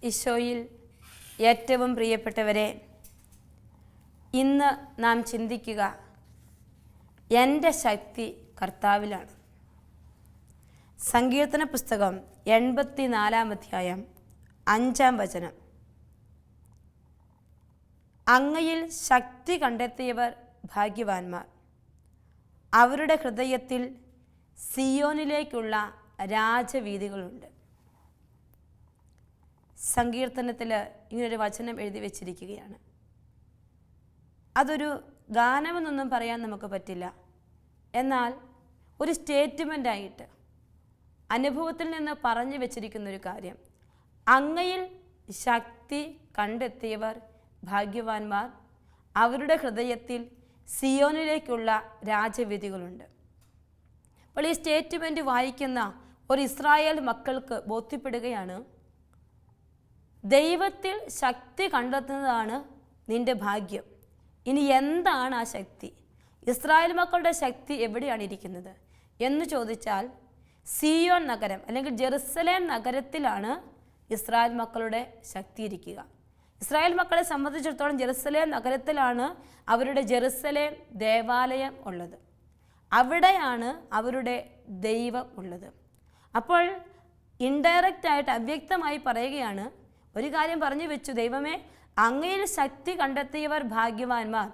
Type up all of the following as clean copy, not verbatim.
ഈശോയിൽ ഏറ്റവും പ്രിയപ്പെട്ടവരെ, ഇന്ന് നാം ചിന്തിക്കുക എൻ്റെ ശക്തി കർത്താവിലാണ്. സങ്കീർത്തന പുസ്തകം 84 അധ്യായം 5 വചനം. അങ്ങയിൽ ശക്തി കണ്ടെത്തിയവർ ഭാഗ്യവാന്മാർ, അവരുടെ ഹൃദയത്തിൽ സിയോനിലേക്കുള്ള രാജവീഥികളുണ്ട്. സങ്കീർത്തനത്തിൽ ഇങ്ങനൊരു വചനം എഴുതി വച്ചിരിക്കുകയാണ്. അതൊരു ഗാനമെന്നൊന്നും പറയാൻ നമുക്ക് പറ്റില്ല. എന്നാൽ ഒരു സ്റ്റേറ്റ്മെൻ്റായിട്ട് അനുഭവത്തിൽ നിന്ന് പറഞ്ഞു വച്ചിരിക്കുന്നൊരു കാര്യം, അങ്ങയിൽ ശക്തി കണ്ടെത്തിയവർ ഭാഗ്യവാന്മാർ, അവരുടെ ഹൃദയത്തിൽ സിയോനിലേക്കുള്ള രാജവീഥികളുണ്ട്. അപ്പോൾ ഈ സ്റ്റേറ്റ്മെൻറ്റ് വായിക്കുന്ന ഒരു ഇസ്രായേൽ മക്കൾക്ക് ബോധ്യപ്പെടുകയാണ്, ദൈവത്തിൽ ശക്തി കണ്ടെത്തുന്നതാണ് നിൻ്റെ ഭാഗ്യം. ഇനി എന്താണ് ആ ശക്തി? ഇസ്രായേൽ മക്കളുടെ ശക്തി എവിടെയാണ് ഇരിക്കുന്നത് എന്ന് ചോദിച്ചാൽ, സിയോൻ നഗരം അല്ലെങ്കിൽ ജെറുസലേം നഗരത്തിലാണ് ഇസ്രായേൽ മക്കളുടെ ശക്തി ഇരിക്കുക. ഇസ്രായേൽ മക്കളെ സംബന്ധിച്ചിടത്തോളം ജെറുസലേം നഗരത്തിലാണ് അവരുടെ ജെറുസലേം ദേവാലയം ഉള്ളത്. അവിടെയാണ് അവരുടെ ദൈവം ഉള്ളത്. അപ്പോൾ ഇൻഡയറക്റ്റായിട്ട് അവ്യക്തമായി പറയുകയാണ്, ഒരു കാര്യം പറഞ്ഞു വെച്ചു, ദൈവമേ അങ്ങയിൽ ശക്തി കണ്ടെത്തിയവർ ഭാഗ്യവാന്മാർ.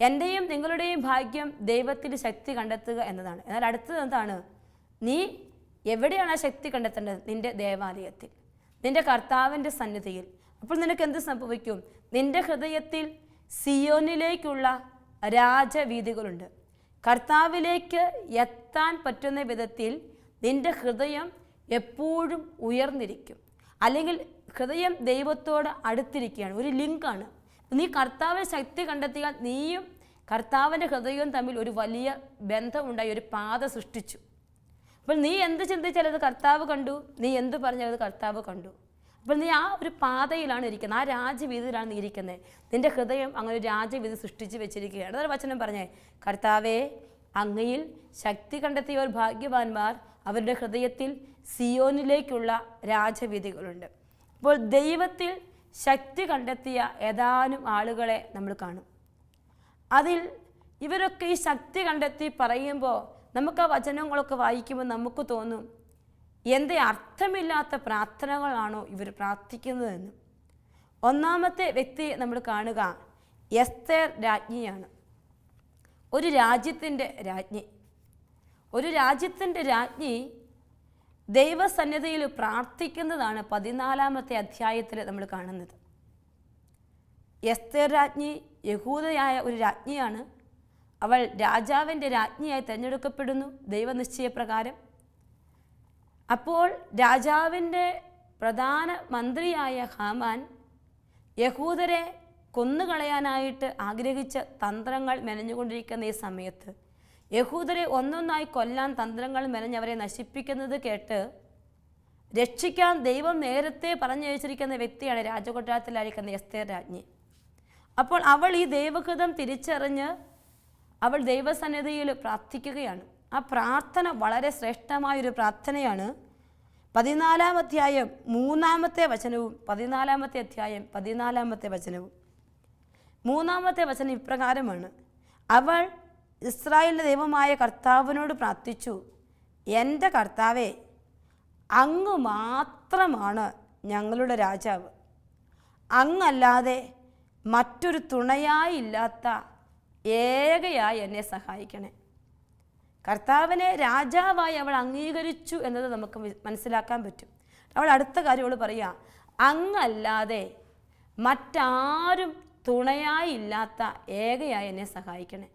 എൻ്റെയും നിങ്ങളുടെയും ഭാഗ്യം ദൈവത്തിൽ ശക്തി കണ്ടെത്തുക എന്നതാണ്. എന്നാൽ അടുത്തത് എന്താണ്? നീ എവിടെയാണ് ആ ശക്തി കണ്ടെത്തേണ്ടത്? നിൻ്റെ ദേവാലയത്തിൽ, നിൻ്റെ കർത്താവിൻ്റെ സന്നിധിയിൽ. അപ്പോൾ നിനക്ക് എന്ത് സംഭവിക്കും? നിൻ്റെ ഹൃദയത്തിൽ സിയോനിലേക്കുള്ള രാജവീഥികളുണ്ട്. കർത്താവിലേക്ക് എത്താൻ പറ്റുന്ന വിധത്തിൽ നിൻ്റെ ഹൃദയം എപ്പോഴും ഉയർന്നിരിക്കും. അല്ലെങ്കിൽ ഹൃദയം ദൈവത്തോട് അടുത്തിരിക്കുകയാണ്, ഒരു ലിങ്കാണ്. നീ കർത്താവിൻ്റെ ശക്തി കണ്ടെത്തിയാൽ നീയും കർത്താവിൻ്റെ ഹൃദയവും തമ്മിൽ ഒരു വലിയ ബന്ധമുണ്ടായി, ഒരു പാത സൃഷ്ടിച്ചു. അപ്പോൾ നീ എന്ത് ചിന്തിച്ചാൽ അത് കർത്താവ് കണ്ടു, നീ എന്ത് പറഞ്ഞാൽ അത് കർത്താവ് കണ്ടു. അപ്പോൾ നീ ആ ഒരു പാതയിലാണ് ഇരിക്കുന്നത്, ആ രാജവീതിയിലാണ് നീ ഇരിക്കുന്നത്. നിൻ്റെ ഹൃദയം അങ്ങനെ ഒരു രാജവീതി സൃഷ്ടിച്ച് വെച്ചിരിക്കുകയാണ്. അതൊരു വചനം പറഞ്ഞേ, കർത്താവേ അങ്ങയിൽ ശക്തി കണ്ടെത്തിയവർ ഭാഗ്യവാന്മാർ, അവരുടെ ഹൃദയത്തിൽ സിയോനിലേക്കുള്ള രാജവീഥികളുണ്ട്. അപ്പോൾ ദൈവത്തിൽ ശക്തി കണ്ടെത്തിയ ഏതാനും ആളുകളെ നമ്മൾ കാണും. അതിൽ ഇവരൊക്കെ ഈ ശക്തി കണ്ടെത്തി പറയുമ്പോൾ നമുക്ക് ആ വചനങ്ങളൊക്കെ വായിക്കുമ്പോൾ നമുക്ക് തോന്നും, എന്തേ അർത്ഥമില്ലാത്ത പ്രാർത്ഥനകളാണോ ഇവർ പ്രാർത്ഥിക്കുന്നതെന്ന്. ഒന്നാമത്തെ വ്യക്തി നമ്മൾ കാണുക എസ്തേർ രാജ്ഞിയാണ്. ഒരു രാജ്യത്തിൻ്റെ രാജ്ഞി. ഒരു രാജ്യത്തിൻ്റെ രാജ്ഞി ദൈവസന്നിധിയിൽ പ്രാർത്ഥിക്കുന്നതാണ് 14 അധ്യായത്തിൽ നമ്മൾ കാണുന്നത്. എസ്തേർ രാജ്ഞി യഹൂദയായ ഒരു രാജ്ഞിയാണ്. അവൾ രാജാവിൻ്റെ രാജ്ഞിയായി തിരഞ്ഞെടുക്കപ്പെടുന്നു ദൈവനിശ്ചയപ്രകാരം. അപ്പോൾ രാജാവിൻ്റെ പ്രധാന മന്ത്രിയായ ഹാമാൻ യഹൂദരെ കൊന്നുകളയാനായിട്ട് ആഗ്രഹിച്ച തന്ത്രങ്ങൾ മെനഞ്ഞുകൊണ്ടിരിക്കുന്ന ഈ സമയത്ത് യഹൂദരെ ഒന്നൊന്നായി കൊല്ലാൻ തന്ത്രങ്ങൾ മെനഞ്ഞവരെ നശിപ്പിക്കുന്നത് കേട്ട് രക്ഷിക്കാൻ ദൈവം നേരത്തെ പറഞ്ഞയച്ചിരിക്കുന്ന വ്യക്തിയാണ് രാജകൊട്ടാരത്തിലായിരിക്കുന്ന എസ്തേർ രാജ്ഞി. അപ്പോൾ അവൾ ഈ ദൈവഹിതം തിരിച്ചറിഞ്ഞ് അവൾ ദൈവസന്നിധിയിൽ പ്രാർത്ഥിക്കുകയാണ്. ആ പ്രാർത്ഥന വളരെ ശ്രേഷ്ഠമായൊരു പ്രാർത്ഥനയാണ്. 14 അധ്യായം 3 വചനവും 14 അധ്യായം 14 വചനവും. 3 വചനം ഇപ്രകാരമാണ്, അവൾ ഇസ്രായേലിൻ്റെ ദൈവമായ കർത്താവിനോട് പ്രാർത്ഥിച്ചു, എൻ്റെ കർത്താവേ അങ്ങ് മാത്രമാണ് ഞങ്ങളുടെ രാജാവ്, അങ്ങല്ലാതെ മറ്റൊരു തുണയായില്ലാത്ത ഏകയായി എന്നെ സഹായിക്കണേ. കർത്താവിനെ രാജാവായി അവൾ അംഗീകരിച്ചു എന്നത് നമുക്ക് മനസ്സിലാക്കാൻ പറ്റും. അവൾ അടുത്ത കാര്യം അവൾ പറയുക, അങ്ങല്ലാതെ മറ്റാരും തുണയായില്ലാത്ത ഏകയായി എന്നെ സഹായിക്കണേ.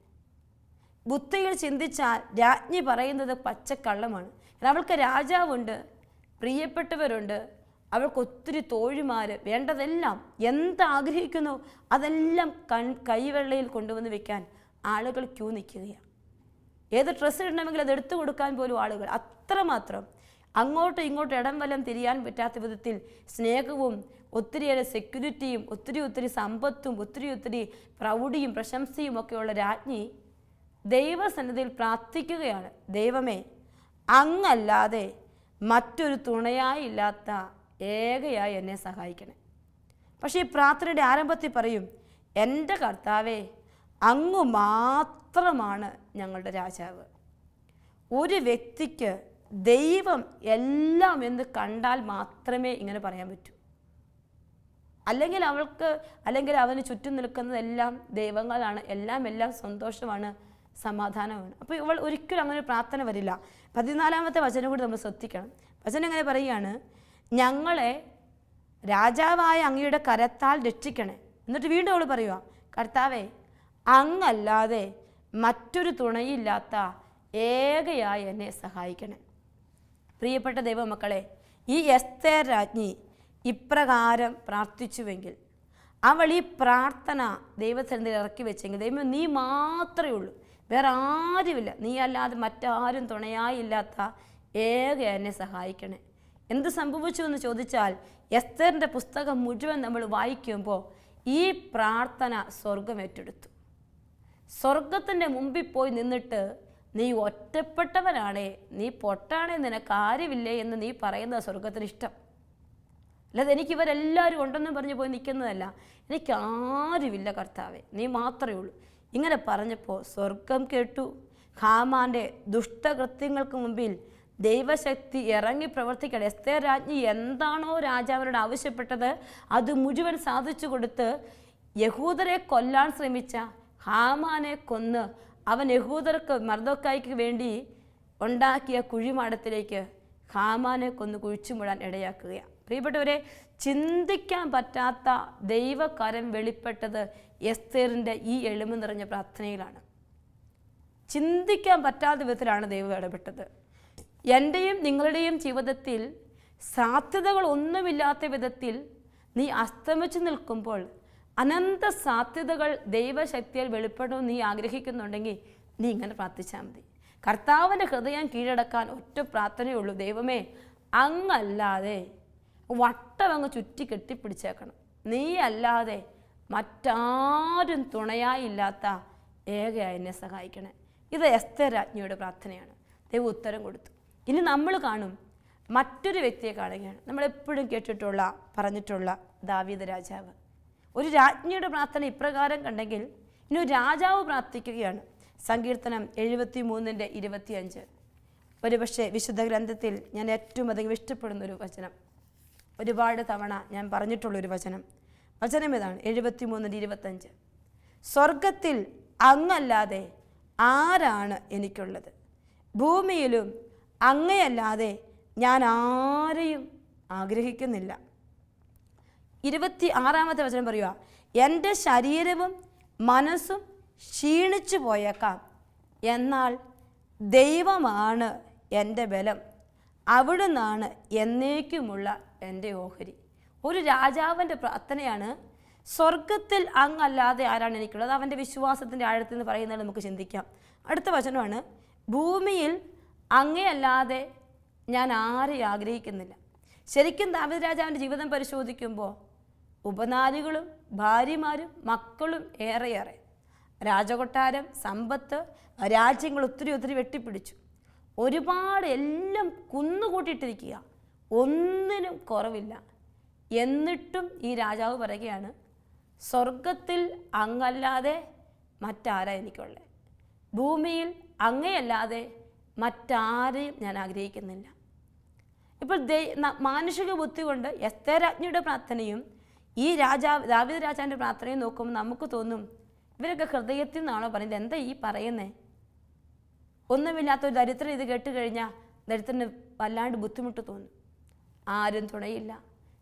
ബുദ്ധിയിൽ ചിന്തിച്ചാൽ രാജ്ഞി പറയുന്നത് പച്ചക്കള്ളമാണ്. അവൾക്ക് രാജാവുണ്ട്, പ്രിയപ്പെട്ടവരുണ്ട്, അവൾക്ക് ഒത്തിരി തോഴിമാർ, വേണ്ടതെല്ലാം എന്താഗ്രഹിക്കുന്നു അതെല്ലാം കൈവെള്ളയിൽ കൊണ്ടുവന്ന് വെക്കാൻ ആളുകൾ ക്യൂ നിൽക്കുകയാണ്. ഏത് ഡ്രസ്സ് ഇടണമെങ്കിൽ അത് എടുത്തു കൊടുക്കാൻ പോലും ആളുകൾ അത്രമാത്രം. അങ്ങോട്ടും ഇങ്ങോട്ടും ഇടം വലം തിരിയാൻ പറ്റാത്ത വിധത്തിൽ സ്നേഹവും ഒത്തിരിയേറെ സെക്യൂരിറ്റിയും ഒത്തിരി സമ്പത്തും ഒത്തിരി പ്രൗഢിയും പ്രശംസയും ഒക്കെയുള്ള രാജ്ഞി ദൈവസന്നിധിയിൽ പ്രാർത്ഥിക്കുകയാണ്, ദൈവമേ അങ്ങല്ലാതെ മറ്റൊരു തുണയായി ഇല്ലാത്ത ഏകയായി എന്നെ സഹായിക്കണേ. പക്ഷേ ഈ പ്രാർത്ഥനയുടെ ആരംഭത്തിൽ പറയും, എൻ്റെ കർത്താവേ അങ്ങ് മാത്രമാണ് ഞങ്ങളുടെ രാജാവ്. ഒരു വ്യക്തിക്ക് ദൈവം എല്ലാം എന്ന് കണ്ടാൽ മാത്രമേ ഇങ്ങനെ പറയാൻ പറ്റൂ. അല്ലെങ്കിൽ അവന് ചുറ്റും നിൽക്കുന്നതെല്ലാം ദൈവങ്ങളാണ്, എല്ലാം സന്തോഷമാണ്, സമാധാനമാണ്. അപ്പോൾ ഇവൾ ഒരിക്കലും അങ്ങനെ ഒരു പ്രാർത്ഥന വരില്ല. 14-ാമത്തെ വചനം കൂടി നമ്മൾ ശ്രദ്ധിക്കണം. വചനം എങ്ങനെ പറയുകയാണ്, ഞങ്ങളെ രാജാവായ അങ്ങയുടെ കരത്താൽ രക്ഷിക്കണേ. എന്നിട്ട് വീണ്ടും അവൾ പറയുക, കർത്താവേ അങ്ങല്ലാതെ മറ്റൊരു തുണയില്ലാത്ത ഏകയായി എന്നെ സഹായിക്കണേ. പ്രിയപ്പെട്ട ദൈവമക്കളെ, ഈ എസ്തേർ രാജ്ഞി ഇപ്രകാരം പ്രാർത്ഥിച്ചുവെങ്കിൽ, അവൾ ഈ പ്രാർത്ഥന ദൈവസന്നിധിയിൽ ഇറക്കി വെച്ചെങ്കിൽ, ദൈവം നീ മാത്രമേ ഉള്ളൂ, വേറെ ആരുമില്ല, നീ അല്ലാതെ മറ്റാരും തുണയായില്ലാത്ത ഏക എന്നെ സഹായിക്കണേ. എന്ത് സംഭവിച്ചു എന്ന് ചോദിച്ചാൽ, എസ്തേറിൻ്റെ പുസ്തകം മുഴുവൻ നമ്മൾ വായിക്കുമ്പോൾ ഈ പ്രാർത്ഥന സ്വർഗം ഏറ്റെടുത്തു. സ്വർഗത്തിൻ്റെ മുമ്പിൽ പോയി നിന്നിട്ട്, നീ ഒറ്റപ്പെട്ടവനാണേ, നീ പൊട്ടാണേ, നിനക്ക് ആരുമില്ലേ എന്ന് നീ പറയുന്നത് സ്വർഗത്തിന് ഇഷ്ടം. അല്ലാതെ എനിക്കിവരെല്ലാവരും ഉണ്ടെന്ന് പറഞ്ഞ് പോയി നിൽക്കുന്നതല്ല, എനിക്ക് ആരുമില്ല കർത്താവേ, നീ മാത്രമേ ഉള്ളൂ. ഇങ്ങനെ പറഞ്ഞപ്പോൾ സ്വർഗം കേട്ടു. ഹാമാൻ്റെ ദുഷ്ടകൃത്യങ്ങൾക്ക് മുമ്പിൽ ദൈവശക്തി ഇറങ്ങി പ്രവർത്തിക്കണം. എസ്തേർ രാജ്ഞി എന്താണോ രാജാവിനോട് ആവശ്യപ്പെട്ടത് അത് മുഴുവൻ സാധിച്ചു കൊടുത്ത്, യഹൂദരെ കൊല്ലാൻ ശ്രമിച്ച ഹാമാനെ കൊന്ന് അവൻ യഹൂദർക്ക് മർദോക്കായ്ക്ക് വേണ്ടി ഉണ്ടാക്കിയ കുഴിമാടത്തിലേക്ക് ഹാമാനെ കൊന്ന് കുഴിച്ചുമൂടാൻ ഇടയാക്കുകയാണ്. പ്രിയപ്പെട്ടവരെ, ചിന്തിക്കാൻ പറ്റാത്ത ദൈവകരം വെളിപ്പെട്ടത് എസ്തേറിൻ്റെ ഈ എളിമ നിറഞ്ഞ പ്രാർത്ഥനയിലാണ്. ചിന്തിക്കാൻ പറ്റാത്ത വിധത്തിലാണ് ദൈവം ഇടപെട്ടത്. എൻ്റെയും നിങ്ങളുടെയും ജീവിതത്തിൽ സാധ്യതകളൊന്നുമില്ലാത്ത വിധത്തിൽ നീ അസ്തമിച്ചു നിൽക്കുമ്പോൾ, അനന്ത സാധ്യതകൾ ദൈവശക്തിയാൽ വെളിപ്പെടണമെന്ന് നീ ആഗ്രഹിക്കുന്നുണ്ടെങ്കിൽ നീ ഇങ്ങനെ പ്രാർത്ഥിച്ചാൽ മതി. കർത്താവിൻ്റെ ഹൃദയം കീഴടക്കാൻ ഒറ്റ പ്രാർത്ഥനയുള്ളൂ, ദൈവമേ അങ്ങല്ലാതെ വട്ടമങ്ങ് ചുറ്റി കെട്ടിപ്പിടിച്ചേക്കണം, നീ അല്ലാതെ മറ്റാരും തുണയായില്ലാത്ത ഏകയായി എന്നെ സഹായിക്കണേ. ഇത് എസ്തേർ രാജ്ഞിയുടെ പ്രാർത്ഥനയാണ്. ദൈവം ഉത്തരം കൊടുത്തു. ഇനി നമ്മൾ കാണും, മറ്റൊരു വ്യക്തിയെ കാണുകയാണ്. നമ്മളെപ്പോഴും കേട്ടിട്ടുള്ള പറഞ്ഞിട്ടുള്ള ദാവീദ് രാജാവ്. ഒരു രാജ്ഞിയുടെ പ്രാർത്ഥന ഇപ്രകാരം കണ്ടെങ്കിൽ, ഇനി ഒരു രാജാവ് പ്രാർത്ഥിക്കുകയാണ്. സങ്കീർത്തനം 73:25. ഒരുപക്ഷെ വിശുദ്ധ ഗ്രന്ഥത്തിൽ ഞാൻ ഏറ്റവും അധികം ഇഷ്ടപ്പെടുന്നൊരു വചനം, ഒരുപാട് തവണ ഞാൻ പറഞ്ഞിട്ടുള്ളൊരു വചനം ഇതാണ്. 73:25. സ്വർഗത്തിൽ അങ്ങല്ലാതെ ആരാണ് എനിക്കുള്ളത്, ഭൂമിയിലും അങ്ങയല്ലാതെ ഞാൻ ആരെയും ആഗ്രഹിക്കുന്നില്ല. 26-ാമത്തെ വചനം പറയുക, എൻ്റെ ശരീരവും മനസ്സും ക്ഷീണിച്ചു പോയേക്കാം, എന്നാൽ ദൈവമാണ് എൻ്റെ ബലം, അവിടുന്നാണ് എന്നേക്കുമുള്ള എൻ്റെ ഓഹരി. ഒരു രാജാവിൻ്റെ പ്രാർത്ഥനയാണ്. സ്വർഗത്തിൽ അങ്ങല്ലാതെ ആരാണ് എനിക്കുള്ളത്. അവൻ്റെ വിശ്വാസത്തിൻ്റെ ആഴത്തിൽ നിന്ന് പറയുന്നത് നമുക്ക് ചിന്തിക്കാം. അടുത്ത വചനമാണ്, ഭൂമിയിൽ അങ്ങയല്ലാതെ ഞാൻ ആരെയും ആഗ്രഹിക്കുന്നില്ല. ശരിക്കും ദാവീദ് രാജാവിൻ്റെ ജീവിതം പരിശോധിക്കുമ്പോൾ ഉപനാരികളും ഭാര്യമാരും മക്കളും ഏറെയേറെ, രാജകൊട്ടാരം, സമ്പത്ത്, രാജ്യങ്ങൾ ഒത്തിരി വെട്ടിപ്പിടിച്ചു, ഒരുപാട് എല്ലാം കുന്നുകൂട്ടിയിട്ടിരിക്കുക, ഒന്നിനും കുറവില്ല. എന്നിട്ടും ഈ രാജാവ് പറയുകയാണ്, സ്വർഗത്തിൽ അങ്ങല്ലാതെ മറ്റാരാ എനിക്കുള്ളത്, ഭൂമിയിൽ അങ്ങയല്ലാതെ മറ്റാരെയും ഞാൻ ആഗ്രഹിക്കുന്നില്ല. ഇപ്പോൾ മാനുഷിക ബുദ്ധി കൊണ്ട് എസ്തേർ രാജ്ഞിയുടെ പ്രാർത്ഥനയും ഈ ദാവീദ് രാജാവിൻ്റെ പ്രാർത്ഥനയും നോക്കുമ്പോൾ നമുക്ക് തോന്നും, ഇവരൊക്കെ ഹൃദയത്തിൽ നിന്നാണോ പറയുന്നത്, എന്താ ഈ പറയുന്നേ? ഒന്നുമില്ലാത്തൊരു ദരിദ്രൻ ഇത് കേട്ട് കഴിഞ്ഞാൽ ദരിദ്രന് വല്ലാണ്ട് ബുദ്ധിമുട്ട് തോന്നും. ആരും തുണയില്ല,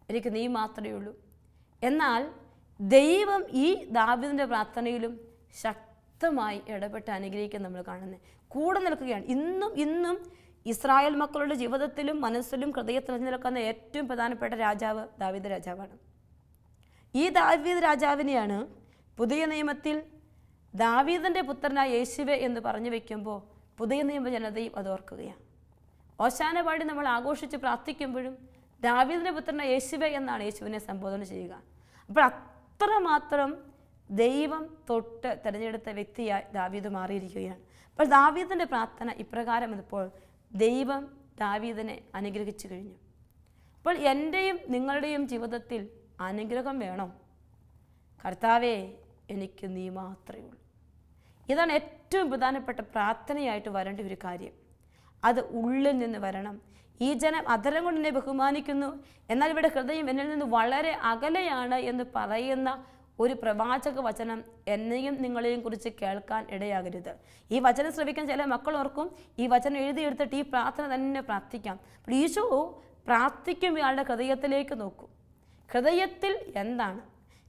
എനിക്ക് നീ മാത്രമേ ഉള്ളൂ. എന്നാൽ ദൈവം ഈ ദാവീദിൻ്റെ പ്രാർത്ഥനയിലും ശക്തമായി ഇടപെട്ട് അനുഗ്രഹിക്കാൻ നമ്മൾ കാണുന്നത്, കൂടെ നിൽക്കുകയാണ്. ഇന്നും ഇസ്രായേൽ മക്കളുടെ ജീവിതത്തിലും മനസ്സിലും ഹൃദയത്തിൽ നിൽക്കുന്ന ഏറ്റവും പ്രധാനപ്പെട്ട രാജാവ് ദാവീദ് രാജാവാണ്. ഈ ദാവീദ് രാജാവിനെയാണ് പുതിയ നിയമത്തിൽ ദാവീദിൻ്റെ പുത്രനായ യേശുവേ എന്ന് പറഞ്ഞു വയ്ക്കുമ്പോൾ പുതിയ നിയമ ജനതയും അത് ഓർക്കുകയാണ്. ഓശാന പാടി നമ്മൾ ആഘോഷിച്ച് പ്രാർത്ഥിക്കുമ്പോഴും ദാവീദിൻ്റെ പുത്രനായ യേശുവേ എന്നാണ് യേശുവിനെ സംബോധന ചെയ്യുക. അപ്പോൾ അത്രമാത്രം ദൈവം തൊട്ട് തിരഞ്ഞെടുത്ത വ്യക്തിയായി ദാവീദ് മാറിയിരിക്കുകയാണ്. അപ്പോൾ ദാവീദിൻ്റെ പ്രാർത്ഥന ഇപ്രകാരം വന്നപ്പോൾ ദൈവം ദാവീദിനെ അനുഗ്രഹിച്ചു കഴിഞ്ഞു. അപ്പോൾ എൻ്റെയും നിങ്ങളുടെയും ജീവിതത്തിൽ അനുഗ്രഹം വേണോ? കർത്താവേ, എനിക്ക് നീ മാത്രമേ ഉള്ളൂ. ഇതാണ് ഏറ്റവും പ്രധാനപ്പെട്ട പ്രാർത്ഥനയായിട്ട് വരേണ്ട ഒരു കാര്യം. അത് ഉള്ളിൽ നിന്ന് വരണം. ഈ ജനം അധരം കൊണ്ട് എന്നെ ബഹുമാനിക്കുന്നു, എന്നാൽ ഇവിടെ ഹൃദയം എന്നിൽ നിന്ന് വളരെ അകലെയാണ് എന്ന് പറയുന്ന ഒരു പ്രവാചക വചനം എന്നെയും നിങ്ങളെയും കുറിച്ച് കേൾക്കാൻ ഇടയാകരുത്. ഈ വചനം ശ്രവിക്കാൻ ചില മക്കൾ ഓർക്കും, ഈ വചനം എഴുതിയെടുത്തിട്ട് ഈ പ്രാർത്ഥന തന്നെ പ്രാർത്ഥിക്കാം. അപ്പോൾ ഈശോ പ്രാർത്ഥിക്കും ഇയാളുടെ ഹൃദയത്തിലേക്ക് നോക്കും. ഹൃദയത്തിൽ എന്താണ്,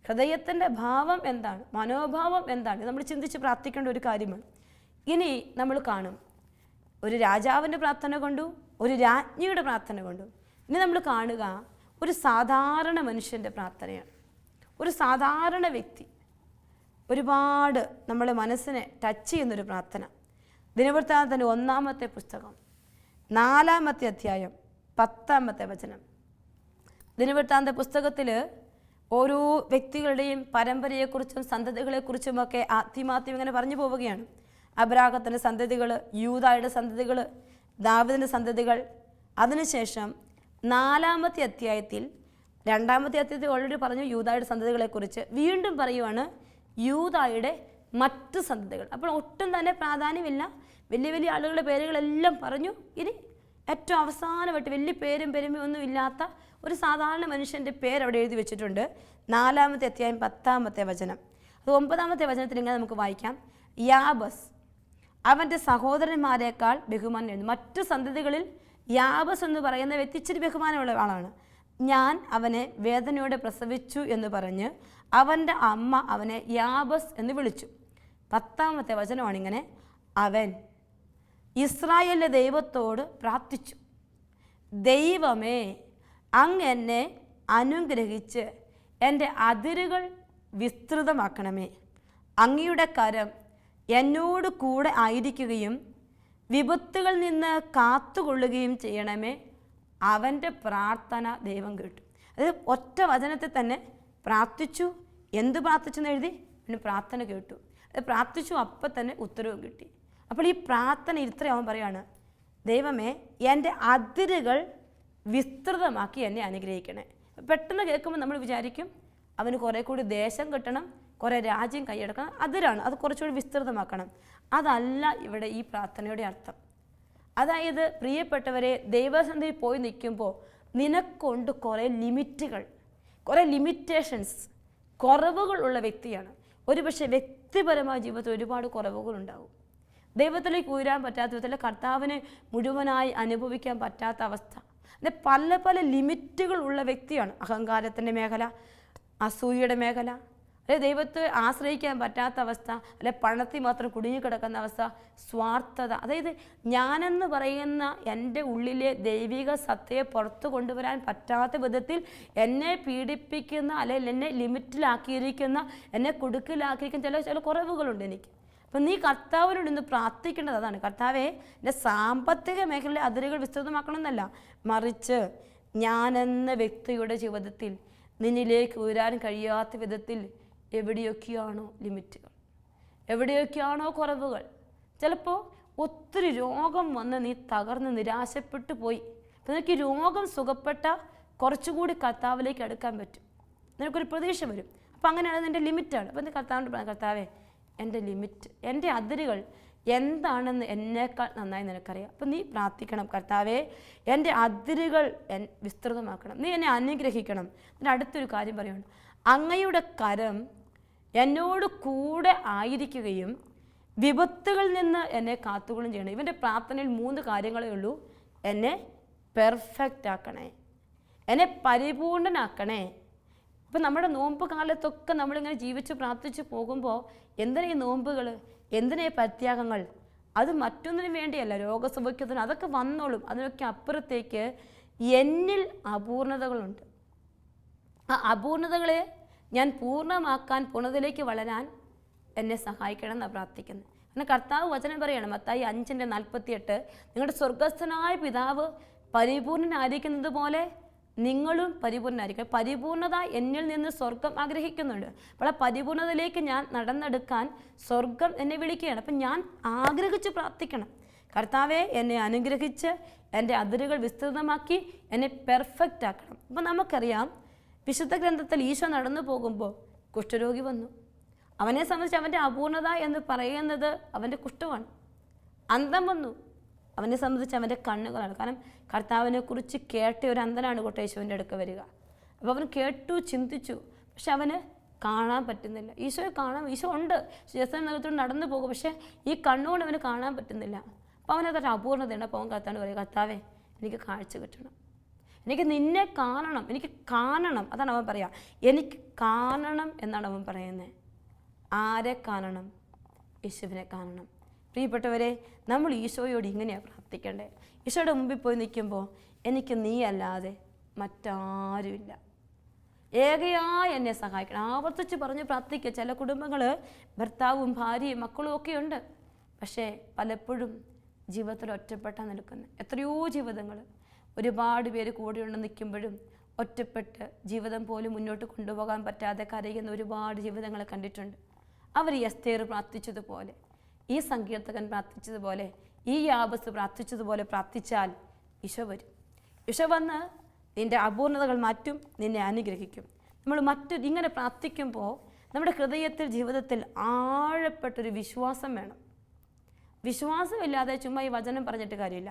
ഹൃദയത്തിൻ്റെ ഭാവം എന്താണ്, മനോഭാവം എന്താണ്, നമ്മൾ ചിന്തിച്ച് പ്രാർത്ഥിക്കേണ്ട ഒരു കാര്യമാണ്. ഇനി നമ്മൾ കാണും ഒരു രാജാവിൻ്റെ പ്രാർത്ഥന കൊണ്ടു, ഒരു രാജ്ഞിയുടെ പ്രാർത്ഥന കൊണ്ടു. ഇനി നമ്മൾ കാണുക ഒരു സാധാരണ മനുഷ്യൻ്റെ പ്രാർത്ഥനയാണ്. ഒരു സാധാരണ വ്യക്തി, ഒരുപാട് നമ്മളെ മനസ്സിനെ ടച്ച് ചെയ്യുന്നൊരു പ്രാർത്ഥന. ദിനവൃത്താന്തത്തിൻ്റെ 1-ാമത്തെ പുസ്തകം 4-ാമത്തെ അധ്യായം 10-ാമത്തെ വചനം. ദിനവൃത്താന്ത പുസ്തകത്തിൽ ഓരോ വ്യക്തികളുടെയും പരമ്പരയെക്കുറിച്ചും സന്തതികളെക്കുറിച്ചുമൊക്കെ ആദ്യമാദ്യം ഇങ്ങനെ പറഞ്ഞു പോവുകയാണ്. അബ്രാഹത്തിൻ്റെ സന്തതികൾ, യൂദായുടെ സന്തതികൾ, ദാവീദിൻ്റെ സന്തതികൾ. അതിനുശേഷം 4-ാമത്തെ അധ്യായത്തിൽ, 2-ാമത്തെ അധ്യായത്തിൽ ഓൾറെഡി പറഞ്ഞു യൂദായുടെ സന്തതികളെക്കുറിച്ച്, വീണ്ടും പറയുവാണ് യൂദായുടെ മറ്റ് സന്തതികൾ. അപ്പോൾ ഒട്ടും തന്നെ പ്രാധാന്യമില്ല, വലിയ വലിയ ആളുകളുടെ പേരുകളെല്ലാം പറഞ്ഞു. ഇനി ഏറ്റവും അവസാനമായിട്ട് വലിയ പേരും പെരുമയൊന്നും ഇല്ലാത്ത ഒരു സാധാരണ മനുഷ്യൻ്റെ പേരവിടെ എഴുതി വെച്ചിട്ടുണ്ട്. 4-ാമത്തെ അധ്യായം 10-ാമത്തെ വചനം. അത് 9-ാമത്തെ വചനത്തിൽ ഇങ്ങനെ നമുക്ക് വായിക്കാം. യാബസ് അവൻ്റെ സഹോദരന്മാരെക്കാൾ ബഹുമാനം. മറ്റു സന്തതികളിൽ യാബസ് എന്ന് പറയുന്ന വ്യക്തി ഇച്ചിരി ബഹുമാനമുള്ള ആളാണ്. ഞാൻ അവനെ വേദനയോടെ പ്രസവിച്ചു എന്ന് പറഞ്ഞ് അവൻ്റെ അമ്മ അവനെ യാബസ് എന്ന് വിളിച്ചു. 10-ാമത്തെ വചനമാണിങ്ങനെ. അവൻ ഇസ്രായേലിലെ ദൈവത്തോട് പ്രാർത്ഥിച്ചു, ദൈവമേ, അങ്ങ് എന്നെ അനുഗ്രഹിച്ച് എൻ്റെ അതിരുകൾ വിസ്തൃതമാക്കണമേ. അങ്ങയുടെ കരം എന്നോട് കൂടെ ആയിരിക്കുകയും വിപത്തുകളിൽ നിന്ന് കാത്തുകൊള്ളുകയും ചെയ്യണമേ. അവൻ്റെ പ്രാർത്ഥന ദൈവം കേട്ടു. അതായത് ഒറ്റ വചനത്തിൽ തന്നെ പ്രാർത്ഥിച്ചു. എന്ത് പ്രാർത്ഥിച്ചെന്ന് എഴുതി, പിന്നെ പ്രാർത്ഥന കേട്ടു. അത് പ്രാർത്ഥിച്ചു, അപ്പം തന്നെ ഉത്തരവും കിട്ടി. അപ്പോൾ ഈ പ്രാർത്ഥന ഇത്രയും അവൻ പറയാണ്, ദൈവമേ, എൻ്റെ അതിരുകൾ വിസ്തൃതമാക്കി എന്നെ അനുഗ്രഹിക്കണേ. പെട്ടെന്ന് കേൾക്കുമ്പോൾ നമ്മൾ വിചാരിക്കും അവന് കുറേ കൂടി ദേശം കിട്ടണം, കുറേ രാജ്യം കൈയടക്കണം, അതിരാണ്, അത് കുറച്ചുകൂടി വിസ്തൃതമാക്കണം. അതല്ല ഇവിടെ ഈ പ്രാർത്ഥനയുടെ അർത്ഥം. അതായത് പ്രിയപ്പെട്ടവരെ, ദൈവസന്നിധിയിൽ പോയി നിൽക്കുമ്പോൾ നിനക്കൊണ്ട് കുറേ ലിമിറ്റുകൾ, കുറേ ലിമിറ്റേഷൻസ്, കുറവുകൾ ഉള്ള വ്യക്തിയാണ്. ഒരുപക്ഷെ വ്യക്തിപരമായ ജീവിതത്തിൽ ഒരുപാട് കുറവുകളുണ്ടാവും. ദൈവത്തിലേക്ക് ഉയരാൻ പറ്റാത്ത വിധത്തിൽ കർത്താവിനെ മുഴുവനായി അനുഭവിക്കാൻ പറ്റാത്ത അവസ്ഥ, അങ്ങനെ പല പല ലിമിറ്റുകൾ ഉള്ള വ്യക്തിയാണ്. അഹങ്കാരത്തിൻ്റെ മേഖല, അസൂയയുടെ മേഖല, അല്ലെ ദൈവത്തെ ആശ്രയിക്കാൻ പറ്റാത്ത അവസ്ഥ, അല്ലെ പണത്തിൽ മാത്രം കുടുങ്ങിക്കിടക്കുന്ന അവസ്ഥ, സ്വാർത്ഥത. അതായത് ഞാനെന്ന് പറയുന്ന എൻ്റെ ഉള്ളിലെ ദൈവിക സത്തയെ പുറത്തു കൊണ്ടുവരാൻ പറ്റാത്ത വിധത്തിൽ എന്നെ പീഡിപ്പിക്കുന്ന, അല്ലെങ്കിൽ എന്നെ ലിമിറ്റിലാക്കിയിരിക്കുന്ന, എന്നെ കുടുക്കിലാക്കിയിരിക്കുന്ന ചില കുറവുകളുണ്ട് എനിക്ക്. അപ്പം നീ കർത്താവിനോട് ഇന്ന് പ്രാർത്ഥിക്കേണ്ടത് അതാണ്. കർത്താവെ, എൻ്റെ സാമ്പത്തിക മേഖലയിലെ അതിരുകൾ വിസ്തൃതമാക്കണമെന്നല്ല, മറിച്ച് ഞാനെന്ന വ്യക്തിയുടെ ജീവിതത്തിൽ നിന്നിലേക്ക് ഉയരാൻ കഴിയാത്ത വിധത്തിൽ എവിടെയൊക്കെയാണോ ലിമിറ്റുകൾ, എവിടെയൊക്കെയാണോ കുറവുകൾ, ചിലപ്പോൾ ഒത്തിരി രോഗം വന്ന് നീ തകർന്ന് നിരാശപ്പെട്ടു പോയി. അപ്പം നിനക്ക് രോഗം സുഖപ്പെട്ട കുറച്ചുകൂടി കർത്താവിലേക്ക് അടുക്കാൻ പറ്റും, നിനക്കൊരു പ്രതീക്ഷ വരും. അപ്പം അങ്ങനെയാണ് നിൻ്റെ ലിമിറ്റാണ്. അപ്പം നീ കർത്താവിനോട് പറയാം, കർത്താവേ, എൻ്റെ ലിമിറ്റ്, എൻ്റെ അതിരുകൾ എന്താണെന്ന് എന്നേക്കാൾ നന്നായി നിനക്കറിയാം. അപ്പം നീ പ്രാർത്ഥിക്കണം, കർത്താവേ, എൻ്റെ അതിരുകൾ വിസ്തൃതമാക്കണം, നീ എന്നെ അനുഗ്രഹിക്കണം. എന്നിട്ട് അടുത്തൊരു കാര്യം പറയുകയാണ്, അങ്ങയുടെ കരം എന്നോട് കൂടെ ആയിരിക്കുകയും വിപത്തുകളിൽ നിന്ന് എന്നെ കാത്തുകൊള്ളും ചെയ്യണം. ഇവൻ്റെ പ്രാർത്ഥനയിൽ 3 കാര്യങ്ങളേ ഉള്ളൂ. എന്നെ പെർഫെക്റ്റ് ആക്കണേ, എന്നെ പരിപൂർണനാക്കണേ. ഇപ്പം നമ്മുടെ നോമ്പ് കാലത്തൊക്കെ നമ്മളിങ്ങനെ ജീവിച്ച് പ്രാർത്ഥിച്ച് പോകുമ്പോൾ എന്തിനാ ഈ നോമ്പുകൾ, എന്തിനാ ഈ പ്രത്യാഗങ്ങൾ? അത് മറ്റൊന്നിനും വേണ്ടിയല്ല, രോഗസൗഖ്യത്തിന് അതൊക്കെ വന്നോളും. അതിനൊക്കെ അപ്പുറത്തേക്ക് എന്നിൽ അപൂർണതകളുണ്ട്. ആ അപൂർണതകളെ ഞാൻ പൂർണ്ണമാക്കാൻ, പൂർണ്ണതയിലേക്ക് വളരാൻ എന്നെ സഹായിക്കണം എന്നാണ് പ്രാർത്ഥിക്കുന്നത്. അങ്ങനെ കർത്താവ് വചനം പറയണം, മത്തായി 5:48, നിങ്ങളുടെ സ്വർഗസ്ഥനായ പിതാവ് പരിപൂർണനായിരിക്കുന്നത് പോലെ നിങ്ങളും പരിപൂർണ്ണരായിരിക്കും. പരിപൂർണത എന്നിൽ നിന്ന് സ്വർഗം ആഗ്രഹിക്കുന്നുണ്ട്. അപ്പോൾ ആ പരിപൂർണതയിലേക്ക് ഞാൻ നടന്നെടുക്കാൻ സ്വർഗം എന്നെ വിളിക്കുകയാണ്. അപ്പം ഞാൻ ആഗ്രഹിച്ച് പ്രാർത്ഥിക്കണം, കർത്താവെ എന്നെ അനുഗ്രഹിച്ച് എൻ്റെ അതിരുകൾ വിസ്തൃതമാക്കി എന്നെ പെർഫെക്റ്റ് ആക്കണം. അപ്പം നമുക്കറിയാം, വിശുദ്ധ ഗ്രന്ഥത്തിൽ ഈശോ നടന്നു പോകുമ്പോൾ കുഷ്ഠരോഗി വന്നു. അവനെ സംബന്ധിച്ച് അവൻ്റെ അപൂർണത എന്ന് പറയുന്നത് അവൻ്റെ കുഷ്ഠമാണ്. അന്ധം വന്നു, അവനെ സംബന്ധിച്ച് അവൻ്റെ കണ്ണുകളാണ്. കാരണം കർത്താവിനെക്കുറിച്ച് കേട്ട ഒരു അന്ധനാണ് യേശുവിൻ്റെ അടുക്ക വരിക. അപ്പോൾ അവൻ കേട്ടു, ചിന്തിച്ചു, പക്ഷെ അവന് കാണാൻ പറ്റുന്നില്ല. ഈശോയെ കാണാൻ, ഈശോ ഉണ്ട്, ജെറുസലേം നഗരത്തോട് നടന്നു പോകും, പക്ഷേ ഈ കണ്ണുകൊണ്ട് അവന് കാണാൻ പറ്റുന്നില്ല. അപ്പോൾ അവനതൊരു അപൂർണതയുണ്ട്. അപ്പോൾ അവൻ കർത്താവിന് പറയുക, കർത്താവേ എനിക്ക് കാഴ്ച കിട്ടണം, എനിക്ക് നിന്നെ കാണണം, എനിക്ക് കാണണം. അതാണ് അവൻ പറയുക, എനിക്ക് കാണണം എന്നാണ് അവൻ പറയുന്നത്. ആരെ കാണണം? യേശുവിനെ കാണണം. പ്രിയപ്പെട്ടവരെ, നമ്മൾ ഈശോയോട് ഇങ്ങനെയാണ് പ്രാർത്ഥിക്കേണ്ടത്. ഈശോയുടെ മുമ്പിൽ പോയി നിൽക്കുമ്പോൾ എനിക്ക് നീ അല്ലാതെ മറ്റാരുമില്ല, ഏകയായി എന്നെ സഹായിക്കണം. ആവർത്തിച്ച് പറഞ്ഞ് പ്രാർത്ഥിക്കുക. ചില കുടുംബങ്ങൾ ഭർത്താവും ഭാര്യയും മക്കളും ഒക്കെ ഉണ്ട്, പക്ഷേ പലപ്പോഴും ജീവിതത്തിൽ ഒറ്റപ്പെട്ടാണ് നിൽക്കുന്നത്. എത്രയോ ജീവിതങ്ങൾ, ഒരുപാട് പേര് കൂടെയുണ്ട് നിൽക്കുമ്പോഴും ഒറ്റപ്പെട്ട് ജീവിതം പോലും മുന്നോട്ട് കൊണ്ടുപോകാൻ പറ്റാതെ കരയുന്ന ഒരുപാട് ജീവിതങ്ങളെ കണ്ടിട്ടുണ്ട്. അവർ എസ്തേർ പ്രാർത്ഥിച്ചതുപോലെ, ഈ സങ്കീർത്തകൻ പ്രാർത്ഥിച്ചതുപോലെ, ഈ യാബസ് പ്രാർത്ഥിച്ചതുപോലെ പ്രാർത്ഥിച്ചാൽ ഈശോ വരും. ഈശോ വന്ന് നിൻ്റെ അപൂർണതകൾ മാറ്റും, നിന്നെ അനുഗ്രഹിക്കും. നമ്മൾ ഇങ്ങനെ പ്രാർത്ഥിക്കുമ്പോൾ നമ്മുടെ ഹൃദയത്തിൽ, ജീവിതത്തിൽ ആഴപ്പെട്ടൊരു വിശ്വാസം വേണം. വിശ്വാസമില്ലാതെ ചുമ്മാ ഈ വചനം പറഞ്ഞിട്ട് കാര്യമില്ല.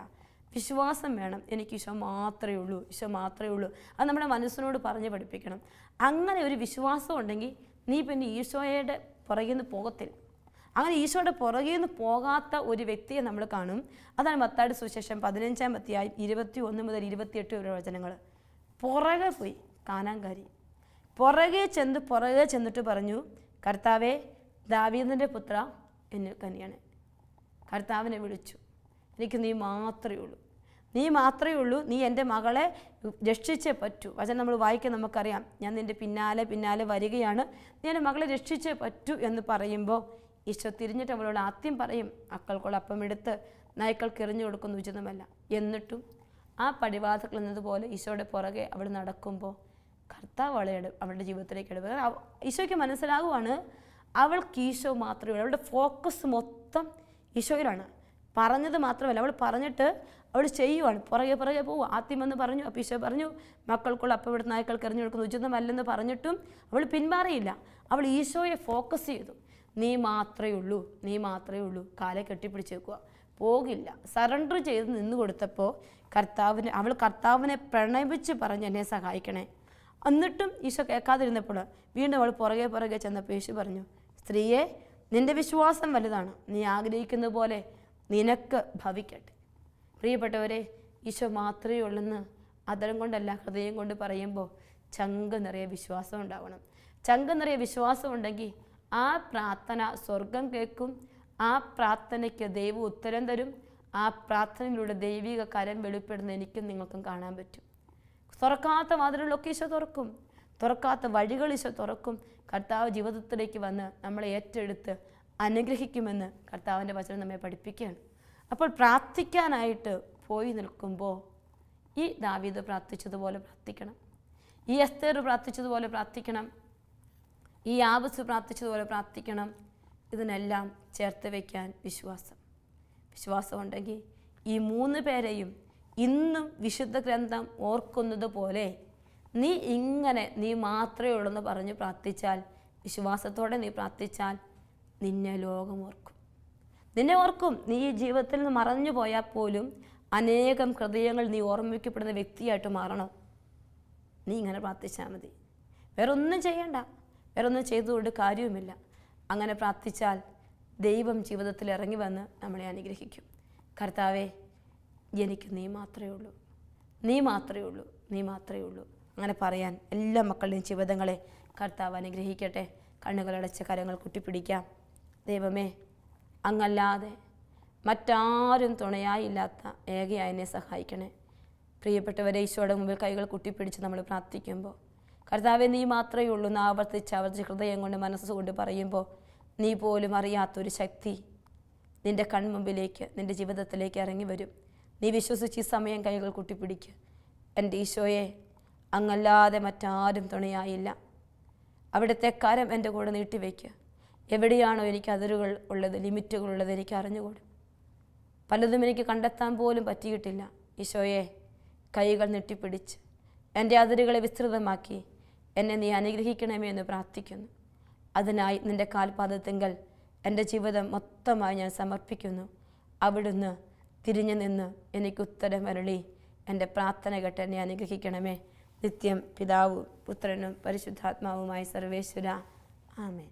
വിശ്വാസം വേണം. എനിക്ക് ഈശോ മാത്രമേ ഉള്ളൂ, ഈശോ മാത്രമേ ഉള്ളൂ. അത് നമ്മുടെ മനസ്സിനോട് പറഞ്ഞ് പഠിപ്പിക്കണം. അങ്ങനെ ഒരു വിശ്വാസം ഉണ്ടെങ്കിൽ നീ പിന്നെ ഈശോയുടെ പുറകിൽ നിന്ന് പോകത്തില്ല. അങ്ങനെ ഈശോയുടെ പുറകിൽ നിന്ന് പോകാത്ത ഒരു വ്യക്തിയെ നമ്മൾ കാണും. അതാണ് മത്തായിയുടെ സുവിശേഷം 15-ാം അധ്യായം 21 മുതൽ 28 വരെ വചനങ്ങൾ. പുറകെ പോയി കാനാൻകാരി പുറകെ ചെന്നിട്ട് പറഞ്ഞു, കർത്താവേ, ദാവീദിൻ്റെ പുത്ര എന്നിൽ കനിയണേ. കർത്താവിനെ വിളിച്ചു, എനിക്ക് നീ മാത്രമേ ഉള്ളൂ, നീ മാത്രമേ ഉള്ളൂ, നീ എൻ്റെ മകളെ രക്ഷിച്ചേ പറ്റൂ. വചനം നമ്മൾ വായിക്കാൻ നമുക്കറിയാം, ഞാൻ നിൻ്റെ പിന്നാലെ വരികയാണ്, നീ എൻ്റെ മകളെ രക്ഷിച്ചേ പറ്റൂ എന്ന് പറയുമ്പോൾ ഈശോ തിരിഞ്ഞിട്ട് അവളോട് ആദ്യം പറയും, മക്കൾക്കുള്ള അപ്പമെടുത്ത് നായ്ക്കൾക്ക് എറിഞ്ഞു കൊടുക്കുന്ന ഉചിതമല്ല. എന്നിട്ടും ആ പടിവാതിൽക്കൽ എന്നതുപോലെ ഈശോയുടെ പുറകെ അവൾ നടക്കുമ്പോൾ കർത്താവ് അവളുടെ ജീവിതത്തിലേക്ക് ഇടപെടുക. ഈശോയ്ക്ക് മനസ്സിലാകുവാണ് അവൾക്ക് ഈശോ മാത്രമേ ഉള്ളൂ. അവളുടെ ഫോക്കസ് മൊത്തം ഈശോയിലാണ്. പറഞ്ഞത് മാത്രമല്ല, അവൾ പറഞ്ഞിട്ട് അവൾ ചെയ്യുവാണ്, പുറകെ പോവുക. ആദ്യം വന്ന് പറഞ്ഞു, അപ്പോൾ ഈശോ പറഞ്ഞു, മക്കൾക്കുള്ള അപ്പം ഇവിടുത്തെ നായ്ക്കൾക്ക് എറിഞ്ഞു കൊടുക്കുന്ന ഉചിതമല്ലെന്ന് പറഞ്ഞിട്ടും അവൾ പിന്മാറിയില്ല. അവൾ ഈശോയെ ഫോക്കസ് ചെയ്തു. നീ മാത്രമേ ഉള്ളൂ. കാലെ കെട്ടിപ്പിടിച്ച് വെക്കുക, പോകില്ല. സറണ്ടർ ചെയ്ത് നിന്ന് കൊടുത്തപ്പോൾ അവൾ കർത്താവിനെ പ്രണയിച്ച് പറഞ്ഞു, എന്നെ സഹായിക്കണേ. എന്നിട്ടും ഈശോ കേൾക്കാതിരുന്നപ്പോൾ വീണ്ടും അവൾ പുറകെ ചെന്നപ്പോൾ യേശു പറഞ്ഞു, സ്ത്രീയെ, നിൻ്റെ വിശ്വാസം വലുതാണ്, നീ ആഗ്രഹിക്കുന്ന പോലെ നിനക്ക് ഭവിക്കട്ടെ. പ്രിയപ്പെട്ടവരെ, ഈശോ മാത്രമേ ഉള്ളെന്ന് അതരം കൊണ്ടല്ല ഹൃദയം കൊണ്ട് പറയുമ്പോൾ ചങ്ക് നിറയെ വിശ്വാസം ഉണ്ടാവണം. ചങ്ക് നിറയെ വിശ്വാസം ഉണ്ടെങ്കിൽ ആ പ്രാർത്ഥന സ്വർഗം കേൾക്കും. ആ പ്രാർത്ഥനയ്ക്ക് ദൈവം ഉത്തരം തരും. ആ പ്രാർത്ഥനയിലൂടെ ദൈവിക കരം വെളിപ്പെടുന്ന എനിക്കും നിങ്ങൾക്കും കാണാൻ പറ്റും. തുറക്കാത്ത വാതിലുകളൊക്കെ ഈശോ തുറക്കും, തുറക്കാത്ത വഴികൾ ഈശോ തുറക്കും. കർത്താവ് ജീവിതത്തിലേക്ക് വന്ന് നമ്മളെ ഏറ്റെടുത്ത് അനുഗ്രഹിക്കുമെന്ന് കർത്താവിൻ്റെ വചനം നമ്മെ പഠിപ്പിക്കുകയാണ്. അപ്പോൾ പ്രാർത്ഥിക്കാനായിട്ട് പോയി നിൽക്കുമ്പോൾ ഈ ദാവീദ് പ്രാർത്ഥിച്ചതുപോലെ പ്രാർത്ഥിക്കണം, ഈ എസ്തേർ പ്രാർത്ഥിച്ചതുപോലെ പ്രാർത്ഥിക്കണം, ഈ യാബസ് പ്രാർത്ഥിച്ചതുപോലെ പ്രാർത്ഥിക്കണം. ഇതിനെല്ലാം ചേർത്ത് വയ്ക്കാൻ വിശ്വാസം ഉണ്ടെങ്കിൽ ഈ 3 പേരെയും ഇന്നും വിശുദ്ധ ഗ്രന്ഥം ഓർക്കുന്നത് പോലെ നീ മാത്രമേ ഉള്ളെന്ന് പറഞ്ഞ് പ്രാർത്ഥിച്ചാൽ, വിശ്വാസത്തോടെ നീ പ്രാർത്ഥിച്ചാൽ നിന്നെ ലോകം ഓർക്കും. നീ ഈ ജീവിതത്തിൽ നിന്ന് മറഞ്ഞു പോയാൽ പോലും അനേകം ഹൃദയങ്ങൾ നീ ഓർമ്മിക്കപ്പെടുന്ന വ്യക്തിയായിട്ട് മാറണം. നീ ഇങ്ങനെ പ്രാർത്ഥിച്ചാൽ മതി. വേറൊന്നും ചെയ്യണ്ട, വേറൊന്നും ചെയ്തുകൊണ്ട് കാര്യവുമില്ല. അങ്ങനെ പ്രാർത്ഥിച്ചാൽ ദൈവം ജീവിതത്തിൽ ഇറങ്ങി വന്ന് നമ്മളെ അനുഗ്രഹിക്കും. കർത്താവേ, എനിക്ക് നീ മാത്രമേ ഉള്ളൂ. അങ്ങനെ പറയാൻ എല്ലാ മക്കളുടെയും ജീവിതങ്ങളെ കർത്താവ് അനുഗ്രഹിക്കട്ടെ. കണ്ണുകളടച്ച കരങ്ങൾ കുട്ടിപ്പിടിക്കാം. ദൈവമേ, അങ്ങല്ലാതെ മറ്റാരും തുണയായില്ലാത്ത ഏകയായി എന്നെ സഹായിക്കണേ. പ്രിയപ്പെട്ടവരെ, ഈശോയുടെ മുമ്പിൽ കൈകൾ കുട്ടിപ്പിടിച്ച് നമ്മൾ പ്രാർത്ഥിക്കുമ്പോൾ കർത്താവെ, നീ മാത്രമേ ഉള്ളൂ എന്ന് ആവർത്തിച്ച് ഹൃദയം കൊണ്ട് മനസ്സുകൊണ്ട് പറയുമ്പോൾ നീ പോലും അറിയാത്തൊരു ശക്തി നിൻ്റെ കൺമുമ്പിലേക്ക്, നിൻ്റെ ജീവിതത്തിലേക്ക് ഇറങ്ങി വരും. നീ വിശ്വസിച്ച് ഈ സമയം കൈകൾ കുട്ടിപ്പിടിക്കുക. എൻ്റെ ഈശോയെ, അങ്ങല്ലാതെ മറ്റാരും തുണയായില്ല. അവിടുത്തെ കരം എൻ്റെ കൂടെ നീട്ടിവെക്കുക. എവിടെയാണോ എനിക്ക് അതിരുകൾ ഉള്ളത്, ലിമിറ്റുകൾ ഉള്ളത് എനിക്ക് അറിഞ്ഞുകൂടും. പലതും എനിക്ക് കണ്ടെത്താൻ പോലും പറ്റിയിട്ടില്ല. ഈശോയെ, കൈകൾ നീട്ടിപ്പിടിച്ച് എൻ്റെ അതിരുകളെ വിസ്തൃതമാക്കി എന്നെ നീ അനുഗ്രഹിക്കണമേ എന്ന് പ്രാർത്ഥിക്കുന്നു. അതിനായി നിൻ്റെ കാൽപാദത്തിങ്കൽ എൻ്റെ ജീവിതം മൊത്തമായി ഞാൻ സമർപ്പിക്കുന്നു. അവിടുന്ന് തിരിഞ്ഞു നിന്ന് എനിക്ക് ഉത്തരം അരുളി എൻ്റെ പ്രാർത്ഥന കേട്ട് എന്നെ അനുഗ്രഹിക്കണമേ. നിത്യം പിതാവും പുത്രനും പരിശുദ്ധാത്മാവുമായി സർവേശ്വര. ആമേൻ.